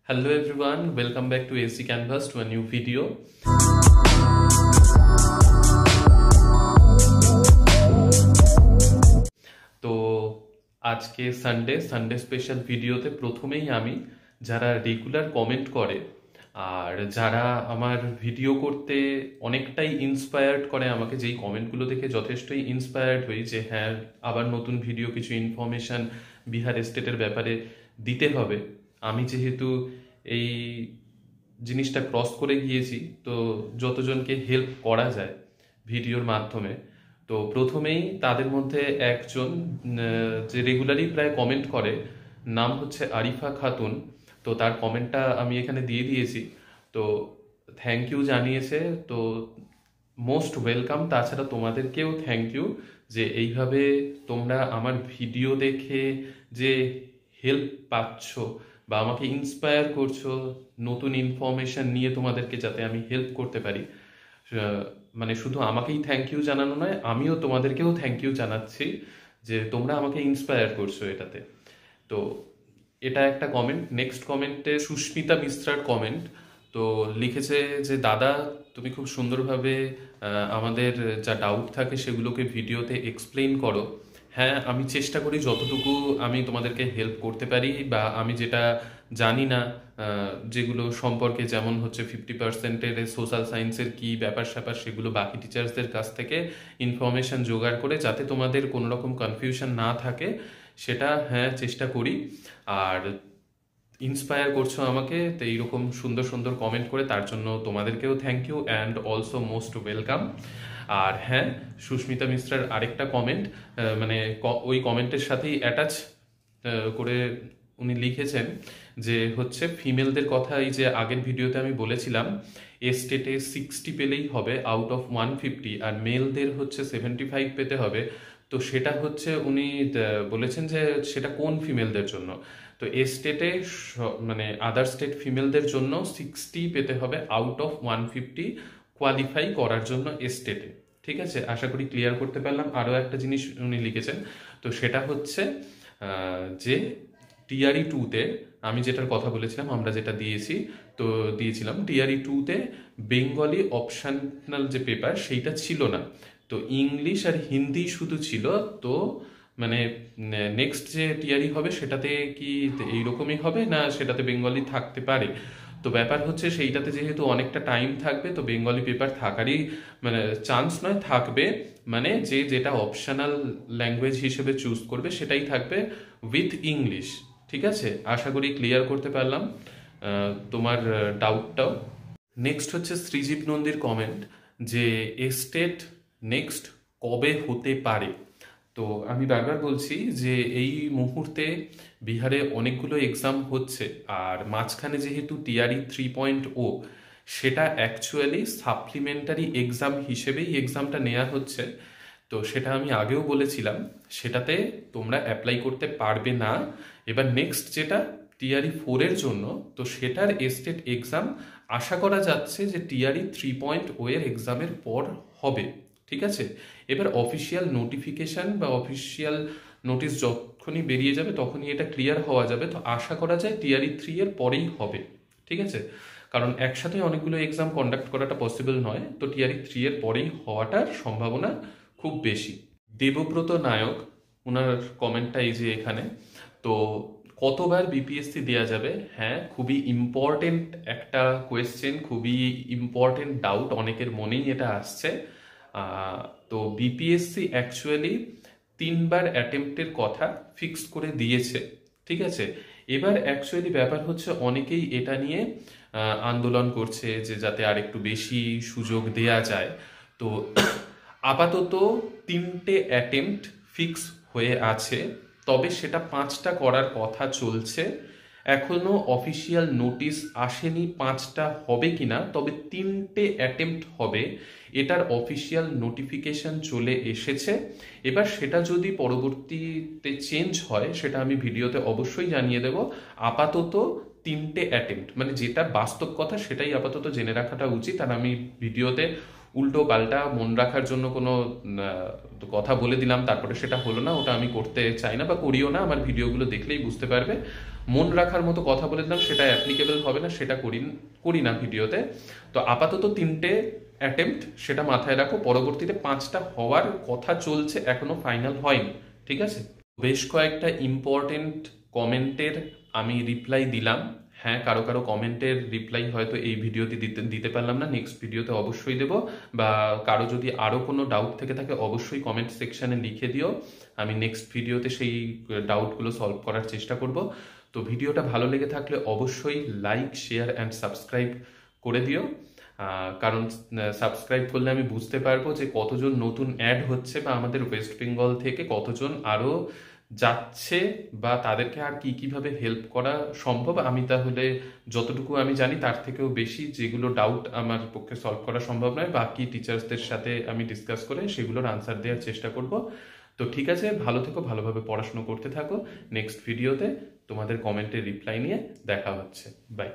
Hello everyone, welcome back to AC Canvas to a new video. তো আজকে Sunday special ভিডিওতে প্রথমেই আমি যারা রেগুলার কমেন্ট করে আর যারা আমার ভিডিও করতে অনেকটাই ইন্সপায়ার্ড করে, আমাকে যেই কমেন্টগুলো দেখে যথেষ্টই ইন্সপায়ার্ড হই যে হ্যাঁ আবার নতুন ভিডিও কিছু ইনফরমেশন বিহার স্টেটের ব্যাপারে দিতে হবে। আমি যেহেতু এই জিনিসটা ক্রস করে গিয়েছি, তো যতজনকে হেল্প করা যায় ভিডিওর মাধ্যমে, তো প্রথমেই তাদের মধ্যে একজন যে রেগুলারই প্রায় কমেন্ট করে, নাম হচ্ছে আরিফা খাতুন। তো তার কমেন্টটা আমি এখানে দিয়ে দিয়েছি, তো থ্যাংক ইউ জানিয়েছে, তো মোস্ট ওয়েলকাম। তাছাড়া তোমাদেরকেও থ্যাংক ইউ যে এইভাবে তোমরা আমার ভিডিও দেখে যে হেল্প পাচ্ছ বা আমাকে ইন্সপায়ার করছো নতুন ইনফরমেশন নিয়ে তোমাদেরকে যাতে আমি হেল্প করতে পারি। মানে শুধু আমাকেই থ্যাংক ইউ জানানো নয়, আমিও তোমাদেরকেও থ্যাংক ইউ জানাচ্ছি যে তোমরা আমাকে ইন্সপায়ার করছো এটাতে। তো এটা একটা কমেন্ট। নেক্সট কমেন্টে সুস্মিতা মিশ্রার কমেন্ট। তো লিখেছে যে দাদা তুমি খুব সুন্দরভাবে আমাদের যা ডাউট থাকে সেগুলোকে ভিডিওতে এক্সপ্লেইন করো। হ্যাঁ, আমি চেষ্টা করি যতটুকু আমি তোমাদেরকে হেল্প করতে পারি, বা আমি যেটা জানি না যেগুলো সম্পর্কে, যেমন হচ্ছে 50%-এর সোশ্যাল সায়েন্সের কি ব্যাপার স্যাপার, সেগুলো বাকি টিচার্সদের কাছ থেকে ইনফরমেশন জোগাড় করে যাতে তোমাদের কোনো রকম কনফিউশন না থাকে, সেটা হ্যাঁ চেষ্টা করি। আর ইন্সপায়ার করছো আমাকে তো এইরকম সুন্দর সুন্দর কমেন্ট করে, তার জন্য তোমাদেরকেও thank you and also most welcome. আর হ্যাঁ, সুস্মিতা মিশ্রার আরেকটা কমেন্ট, মানে ওই কমেন্টের সাথেই অ্যাটাচ করে উনি লিখেছেন যে হচ্ছে ফিমেলদের কথা, এই যে আগের ভিডিওতে আমি বলেছিলাম স্টেটে 60 পেলেই হবে আউট অফ 150, আর মেলদের হচ্ছে 75 পেতে হবে। তো সেটা হচ্ছে উনি বলেছেন যে সেটা কোন ফিমেলদের জন্য। তো স্টেটে মানে আদার স্টেট ফিমেলদের জন্য 60 পেতে হবে আউট অফ 150 কোয়ালিফাই করার জন্য স্টেটে। ঠিক আছে, আশা করি ক্লিয়ার করতে পারলাম। আরও একটা জিনিস উনি লিখেছেন, তো সেটা হচ্ছে যে টিআরই 2-তে আমি যেটার কথা বলেছিলাম, আমরা যেটা দিয়েছিলাম টিআরই 2-তে বেঙ্গলি অপশনাল যে পেপার সেইটা ছিল না, তো ইংলিশ আর হিন্দি শুধু ছিল। তো মানে নেক্সট যে টিআরই হবে সেটাতে কি এইরকমই হবে না সেটাতে বেঙ্গলি থাকতে পারে? তো ব্যাপার হচ্ছে সেইটাতে যেহেতু অনেকটা টাইম থাকবে, তো বেঙ্গলি পেপার থাকারই মানে চান্স নয়, থাকবে মানে যে যেটা অপশনাল ল্যাঙ্গুয়েজ হিসেবে চুজ করবে সেটাই থাকবে উইথ ইংলিশ। ঠিক আছে, আশা করি ক্লিয়ার করতে পারলাম তোমার ডাউটটাও। নেক্সট হচ্ছে সৃজিব নন্দীর কমেন্ট যে স্টেট নেক্সট কবে হতে পারে। তো আমি বারবার বলছি যে এই মুহূর্তে বিহারে অনেকগুলো এক্সাম হচ্ছে, আর মাঝখানে যেহেতু টিআরই 3.0, সেটা অ্যাকচুয়ালি সাপ্লিমেন্টারি এক্সাম হিসেবেই এক্সামটা নেওয়া হচ্ছে। তো সেটা আমি আগেও বলেছিলাম, সেটাতে তোমরা অ্যাপ্লাই করতে পারবে না। এবার নেক্সট যেটা টিআরই 4-এর জন্য, তো সেটার স্টেট এক্সাম আশা করা যাচ্ছে যে টিআরই 3.0 এর এক্সামের পর হবে। ঠিক আছে, এবার অফিসিয়াল নোটিফিকেশন বা অফিসিয়াল নোটিশ যখনই বেরিয়ে যাবে তখনই এটা ক্লিয়ার হওয়া যাবে। তো আশা করা যায় টিআরই 3 এর পরেই হবে। ঠিক আছে, কারণ একসাথে অনেকগুলো এক্সাম কন্ডাক্ট করাটা পসিবল নয়, তো টিআরই 3 এর পরেই হওয়াটার সম্ভাবনা খুব বেশি। দেবব্রত নায়ক, ওনার কমেন্টটা এই যে এখানে। তো কতবার বিপিএসসি দেওয়া যাবে? হ্যাঁ, খুবই ইম্পর্টেন্ট একটা কোয়েশ্চেন, খুবই ইম্পর্টেন্ট ডাউট, অনেকের মনেই এটা আসছে। তো বিপিএসসি অ্যাকচুয়ালি 3বার অ্যাটেম্পটের কথা ফিক্স করে দিয়েছে। ঠিক আছে, এবার অ্যাকচুয়ালি ব্যাপার হচ্ছে অনেকেই এটা নিয়ে আন্দোলন করছে যে যাতে আর একটু বেশি সুযোগ দেয়া যায়। তো আপাতত 3টে অ্যাটেম্পট ফিক্স হয়ে আছে, তবে সেটা 5টা করার কথা চলছে। এখনো অফিসিয়াল নোটিশ আসেনি 5টা হবে কিনা, তবে 3টে অ্যাটেম্পট হবে, এটার অফিসিয়াল নোটিফিকেশন চলে এসেছে। এবার সেটা যদি পরবর্তীতে চেঞ্জ হয় সেটা আমি ভিডিওতে অবশ্যই জানিয়ে দেব। আপাতত 3টে অ্যাটেম্পট, মানে যেটা বাস্তব কথা সেটাই আপাতত জেনে রাখাটা উচিত। আর আমি ভিডিওতে উল্টো পাল্টা মন রাখার জন্য কোনো কথা বলে দিলাম তারপরে সেটা হলো না, ওটা আমি করতে চাই না বা করিও না। আমার ভিডিওগুলো দেখলেই বুঝতে পারবে মন রাখার মতো কথা বলে দিলাম, সেটা অ্যাপ্লিকেবল হবে না, সেটা করি না ভিডিওতে। তো আপাতত 3টে অ্যাটেম্প্ট, সেটা মাথায় রাখো। পরবর্তীতে 5টা হওয়ার কথা চলছে, এখনো ফাইনাল হয়নি, ঠিক আছে? বেশ কয়েকটা ইম্পর্টেন্ট কমেন্টের আমি রিপ্লাই দিলাম। হ্যাঁ, কারো কারো কমেন্টের রিপ্লাই হয়তো এই ভিডিওতে দিতে পারলাম না, নেক্সট ভিডিওতে অবশ্যই দেব। বা কারো যদি আরও কোনো ডাউট থেকে থাকে অবশ্যই কমেন্ট সেকশানে লিখে দিও, আমি নেক্সট ভিডিওতে সেই ডাউটগুলো সলভ করার চেষ্টা করব। তো ভিডিওটা ভালো লেগে থাকলে অবশ্যই লাইক, শেয়ার অ্যান্ড সাবস্ক্রাইব করে দিও। কারণ সাবস্ক্রাইব করলে আমি বুঝতে পারবো যে কতজন নতুন অ্যাড হচ্ছে, বা আমাদের ওয়েস্ট বেঙ্গল থেকে কতজন আরও যাচ্ছে, বা তাদেরকে আর কিভাবে হেল্প করা সম্ভব। আমি তাহলে যতটুকু আমি জানি তার থেকেও বেশি যেগুলো ডাউট আমার পক্ষে সলভ করা সম্ভব নয়, বাকি টিচার্সদের সাথে আমি ডিসকাস করে সেগুলোর আনসার দেওয়ার চেষ্টা করব। তো ঠিক আছে, ভালো থেকো, ভালোভাবে পড়াশুনো করতে থাকো। নেক্সট ভিডিওতে তোমাদের কমেন্টের রিপ্লাই নিয়ে দেখা হচ্ছে। বাই।